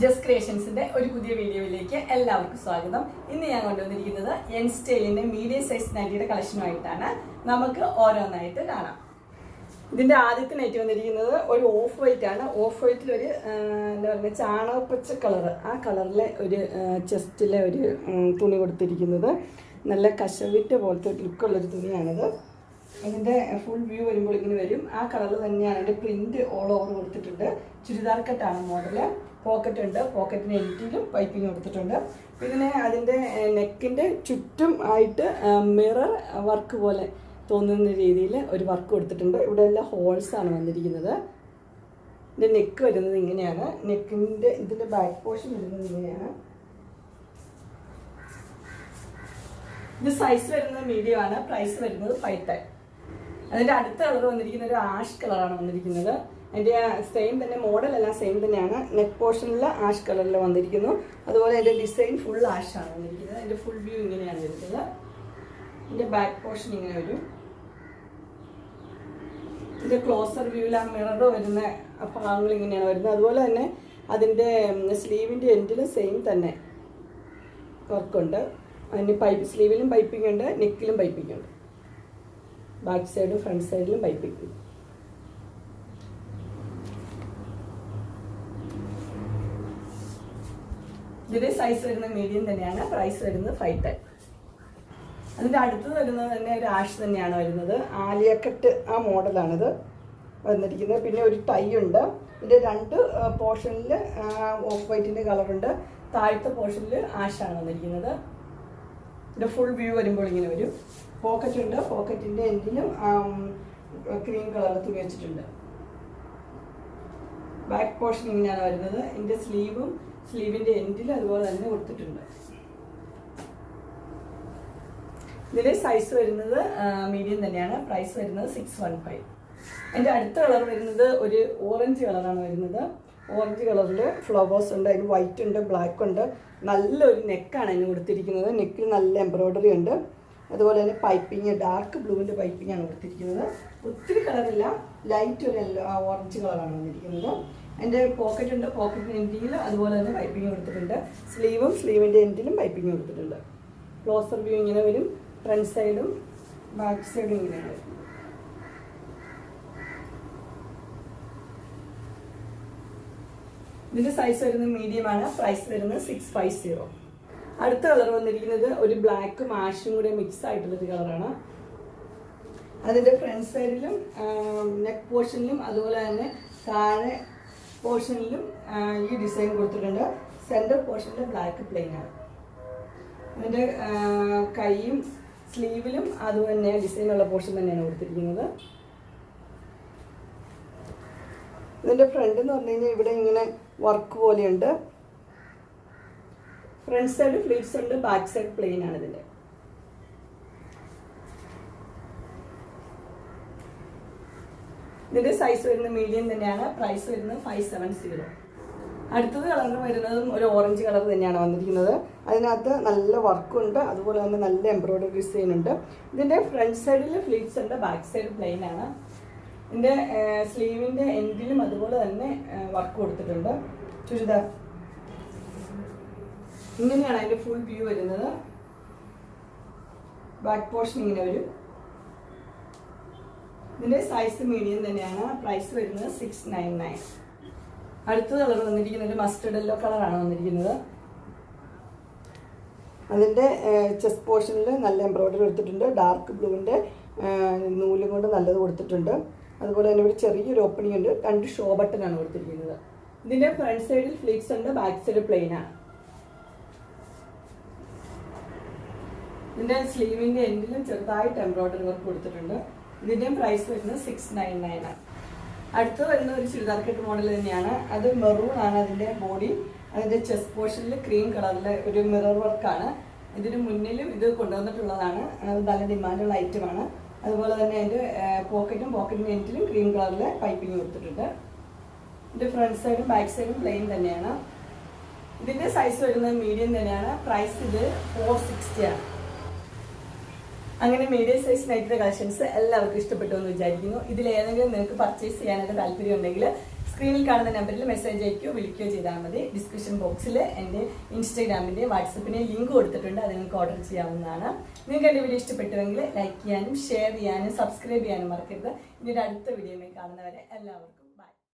Just ക്രിയേഷൻസിന്റെ ഒരു പുതിയ വീഡിയോയിലേക്ക് എല്ലാവർക്കും സ്വാഗതം. ഇന്ന് ഞാൻ കൊണ്ടുവന്നിരിക്കുന്നത് എൻ സ്റ്റൈലിന്റെ മീഡിയം സൈസ് നൈറ്റിയുടെ കളക്ഷനുമായിട്ടാണ്. നമുക്ക് ഓരോന്നായിട്ട് കാണാം. ഇതിന്റെ ആദ്യത്തെ നൈറ്റ് വന്നിരിക്കുന്നത് ഒരു ഓഫ് വൈറ്റ് ആണ്. ഓഫ് വൈറ്റിൽ ഒരു എന്താ പറയുക ചാണകപ്പച്ച കളർ, ആ കളറിലെ ഒരു ചെസ്റ്റിലെ ഒരു തുണി കൊടുത്തിരിക്കുന്നത്. നല്ല കശവിറ്റ് പോലത്തെ ലുക്കുള്ളൊരു തുണിയാണിത്. അതിൻ്റെ ഫുൾ വ്യൂ വരുമ്പോൾ ഇങ്ങനെ വരും. ആ കളർ തന്നെയാണ്. അതിൻ്റെ പ്രിന്റ് ഓൾ ഓവർ കൊടുത്തിട്ടുണ്ട്. ചുരിദാർ കട്ടാണ് മോഡല്. പോക്കറ്റ് ഉണ്ട്. പോക്കറ്റിന് എൻറ്റിലും പൈപ്പിങ് കൊടുത്തിട്ടുണ്ട്. പിന്നെ അതിൻ്റെ നെക്കിൻ്റെ ചുറ്റും ആയിട്ട് മിറർ വർക്ക് പോലെ തോന്നുന്ന രീതിയിൽ ഒരു വർക്ക് കൊടുത്തിട്ടുണ്ട്. ഇവിടെ എല്ലാം ഹോൾസാണ് വന്നിരിക്കുന്നത്. ഇതിൻ്റെ നെക്ക് വരുന്നത് ഇങ്ങനെയാണ്. നെക്കിൻ്റെ ഇതിൻ്റെ ബാക്ക് പോർഷൻ വരുന്നത് ഇങ്ങനെയാണ്. ഇത് സൈസ് വരുന്നത് മീഡിയം ആണ്. പ്രൈസ് വരുന്നത് 510. അതിൻ്റെ അടുത്ത കളർ വന്നിരിക്കുന്നത് ഒരു ആഷ് കളറാണ് വന്നിരിക്കുന്നത്. അതിൻ്റെ സെയിം തന്നെ മോഡലെല്ലാം സെയിം തന്നെയാണ്. നെക്ക് പോർഷനിൽ ആഷ് കളറിൽ വന്നിരിക്കുന്നു. അതുപോലെ അതിൻ്റെ ഡിസൈൻ ഫുൾ ആഷാണ് വന്നിരിക്കുന്നത്. അതിൻ്റെ ഫുൾ വ്യൂ ഇങ്ങനെയാണ് വരുന്നത്. ഇതിൻ്റെ ബാക്ക് പോർഷൻ ഇങ്ങനെ വരും. ഇതിൻ്റെ ക്ലോസർ വ്യൂവിൽ ആ മിറർ വരുന്ന ഭാഗങ്ങൾ ഇങ്ങനെയാണ് വരുന്നത്. അതുപോലെ തന്നെ അതിൻ്റെ സ്ലീവിൻ്റെ എൻഡിലും സെയിം തന്നെ വർക്കുണ്ട്. അതിന് സ്ലീവിലും പൈപ്പിംഗ് ഉണ്ട്, നെക്കിലും പൈപ്പിംഗ് ഉണ്ട്. ബാക്ക് സൈഡും ഫ്രണ്ട് സൈഡിലും പൈപ്പിംഗ്. ഇതിന്റെ സൈസ് വരുന്നത് മീഡിയം തന്നെയാണ്. പ്രൈസ് വരുന്നത് 510. അതിൻ്റെ അടുത്തത് വരുന്നത് തന്നെ ഒരു ആഷ് തന്നെയാണ് വരുന്നത്. ആലിയക്കട്ട് ആ മോഡലാണിത് വന്നിരിക്കുന്നത്. പിന്നെ ഒരു ടൈ ഉണ്ട്. ഇതിൻ്റെ രണ്ട് പോർഷനിൽ ഓഫ് വൈറ്റിൻ്റെ കളറുണ്ട്. താഴത്തെ പോർഷനിൽ ആഷാണ് വന്നിരിക്കുന്നത്. ഇതിൻ്റെ ഫുൾ വ്യൂ വരുമ്പോൾ ഇങ്ങനെ വരും. പോക്കറ്റ് ഉണ്ട്. പോക്കറ്റിൻ്റെ എൻഡിലും ക്രീം കളർ തുണി വെച്ചിട്ടുണ്ട്. ബാക്ക് പോർഷൻ ഇങ്ങനെയാണ് വരുന്നത്. ഇതിൻ്റെ സ്ലീവിൻ്റെ എൻഡിൽ അതുപോലെ തന്നെ കൊടുത്തിട്ടുണ്ട്. ഇതിൻ്റെ സൈസ് വരുന്നത് മീഡിയം തന്നെയാണ്. പ്രൈസ് വരുന്നത് 615. അതിൻ്റെ അടുത്ത കളർ വരുന്നത് ഒരു ഓറഞ്ച് കളറാണ് വരുന്നത്. ഓറഞ്ച് കളറിൽ ഫ്ലവേഴ്സ് ഉണ്ട്. അതിന് വൈറ്റ് ഉണ്ട്, ബ്ലാക്ക് ഉണ്ട്. നല്ലൊരു നെക്കാണ് അതിന് കൊടുത്തിരിക്കുന്നത്. നെക്കിൽ നല്ല എംബ്രോയ്ഡറി ഉണ്ട്. അതുപോലെ തന്നെ പൈപ്പിങ് ഡാർക്ക് ബ്ലൂവിൻ്റെ പൈപ്പിംഗ് ആണ് കൊടുത്തിരിക്കുന്നത്. ഒത്തിരി കളറില്ല, ലൈറ്റ് ഒരു ഓറഞ്ച് കളറാണ് വന്നിരിക്കുന്നത്. അതിൻ്റെ പോക്കറ്റ് ഉണ്ട്. പോക്കറ്റിൻ്റെ എൻഡിൽ അതുപോലെ തന്നെ പൈപ്പിങ് കൊടുത്തിട്ടുണ്ട്. സ്ലീവിൻ്റെ എൻഡിലും പൈപ്പിങ് കൊടുത്തിട്ടുണ്ട്. ക്ലോസർ വ്യൂ ഇങ്ങനെ വരും. ഫ്രണ്ട് സൈഡും ബാക്ക് സൈഡും ഇങ്ങനെ വരും. ഇതിൻ്റെ സൈസ് വരുന്നത് മീഡിയമാണ്. പ്രൈസ് വരുന്നത് 650. അടുത്ത കളർ വന്നിരിക്കുന്നത് ഒരു ബ്ലാക്കും ആഷും കൂടെ മിക്സ് ആയിട്ടുള്ളൊരു കളറാണ്. അതിൻ്റെ ഫ്രണ്ട് സൈഡിലും നെക്ക് പോർഷനിലും അതുപോലെ തന്നെ താഴെ പോർഷനിലും ഈ ഡിസൈൻ കൊടുത്തിട്ടുണ്ട്. സെൻറ്റർ പോർഷനിൽ ബ്ലാക്ക് പ്ലെയിൻ ആണ്. അതിൻ്റെ കൈയും സ്ലീവിലും അതുതന്നെ ഡിസൈനുള്ള പോർഷൻ തന്നെയാണ് കൊടുത്തിരിക്കുന്നത്. ഇതിൻ്റെ ഫ്രണ്ട് എന്ന് പറഞ്ഞു കഴിഞ്ഞാൽ ഇവിടെ ഇങ്ങനെ വർക്ക് പോലെയുണ്ട്. ഫ്രണ്ട് സൈഡ് ഫ്ലീറ്റ്സ് ഉണ്ട്, ബാക്ക് സൈഡ് പ്ലെയിൻ ആണ് ഇതിൻ്റെ. ഇതിൻ്റെ സൈസ് വരുന്നത് മീഡിയം തന്നെയാണ്. പ്രൈസ് വരുന്നത് 570. അടുത്തത് കളർ വരുന്നതും ഒരു ഓറഞ്ച് കളർ തന്നെയാണ് വന്നിരിക്കുന്നത്. അതിനകത്ത് നല്ല വർക്കുണ്ട്. അതുപോലെ തന്നെ നല്ല എംബ്രോയ്ഡറി ഡിസൈൻ ഉണ്ട്. ഇതിൻ്റെ ഫ്രണ്ട് സൈഡിൽ ഫ്ലീറ്റ്സ് ഉണ്ട്, ബാക്ക് സൈഡ് പ്ലെയിൻ ആണ്. ഇതിൻ്റെ സ്ലീവിൻ്റെ എൻഡിലും അതുപോലെ തന്നെ വർക്ക് കൊടുത്തിട്ടുണ്ട്. ചുരിദാർ ഇങ്ങനെയാണ് അതിൻ്റെ ഫുൾ വ്യൂ വരുന്നത്. ബാക്ക് പോർഷൻ ഇങ്ങനെ വരും. ഇതിൻ്റെ സൈസ് മീഡിയം തന്നെയാണ്. പ്രൈസ് വരുന്നത് 699. അടുത്ത കളർ വന്നിരിക്കുന്നത് മസ്റ്റർഡ് യെല്ലോ കളറാണ് വന്നിരിക്കുന്നത്. അതിൻ്റെ ചെസ്റ്റ് പോർഷനിൽ നല്ല എംബ്രോയ്ഡറി കൊടുത്തിട്ടുണ്ട്. ഡാർക്ക് ബ്ലൂവിൻ്റെ നൂലും കൊണ്ട് നല്ലത് കൊടുത്തിട്ടുണ്ട്. അതുപോലെ തന്നെ ഒരു ചെറിയൊരു ഓപ്പണിംഗ് ഉണ്ട്. 2 ഷോ ബട്ടനാണ് കൊടുത്തിരിക്കുന്നത്. ഇതിൻ്റെ ഫ്രണ്ട് സൈഡിൽ ഫ്ലീറ്റ്സ് ഉണ്ട്, ബാക്ക് സൈഡ് പ്ലെയിൻ ആണ്. ഇതിൻ്റെ സ്ലീവിൻ്റെ എൻഡിലും ചെറുതായിട്ട് എംബ്രോയ്ഡറി വർക്ക് കൊടുത്തിട്ടുണ്ട്. ഇതിൻ്റെയും പ്രൈസ് വരുന്നത് 699 ആണ്. അടുത്ത് വരുന്ന ഒരു ചുരിദാർ കട്ട് മോഡൽ തന്നെയാണ്. അത് മെറൂൺ ആണ് അതിൻ്റെ ബോഡി. അതിൻ്റെ ചെസ്റ്റ് പോർഷനിൽ ക്രീം കളറിലെ ഒരു മിറർ വർക്കാണ്. ഇതിന് മുന്നിലും ഇത് കൊണ്ടുവന്നിട്ടുള്ളതാണ്. അത് നല്ല ഡിമാൻഡുള്ള ഐറ്റമാണ്. അതുപോലെ തന്നെ അതിൻ്റെ പോക്കറ്റിൻ്റെ എൻഡിലും ക്രീം കളറിലെ പൈപ്പിംഗ് കൊടുത്തിട്ടുണ്ട്. ഇതിൻ്റെ ഫ്രണ്ട് സൈഡും ബാക്ക് സൈഡും പ്ലെയിൻ തന്നെയാണ്. ഇതിൻ്റെ സൈസ് വരുന്നത് മീഡിയം തന്നെയാണ്. പ്രൈസ് ഇത് 460 ആണ്. അങ്ങനെ മീഡിയം സൈസ് നൈറ്റിയുടെ കളക്ഷൻസ് എല്ലാവർക്കും ഇഷ്ടപ്പെട്ടു എന്ന് വിചാരിക്കുന്നു. ഇതിലേതെങ്കിലും നിങ്ങൾക്ക് പർച്ചേസ് ചെയ്യാനായിട്ട് താല്പര്യം ഉണ്ടെങ്കിൽ സ്ക്രീനിൽ കാണുന്ന നമ്പറിൽ മെസ്സേജ് അയക്കുകയോ വിളിക്കുകയോ ചെയ്താൽ മതി. ഡിസ്ക്രിപ്ഷൻ ബോക്സിൽ എൻ്റെ ഇൻസ്റ്റാഗ്രാമിൻ്റെ വാട്സപ്പിൻ്റെ ലിങ്ക് കൊടുത്തിട്ടുണ്ട്. അത് നിങ്ങൾക്ക് ഓർഡർ ചെയ്യാവുന്നതാണ്. നിങ്ങൾക്ക് എൻ്റെ വീഡിയോ ഇഷ്ടപ്പെട്ടുവെങ്കിൽ ലൈക്ക് ചെയ്യാനും ഷെയർ ചെയ്യാനും സബ്സ്ക്രൈബ് ചെയ്യാനും മറക്കരുത്. ഇനി ഒരു അടുത്ത വീഡിയോയിൽ കാണുന്നവരെ എല്ലാവർക്കും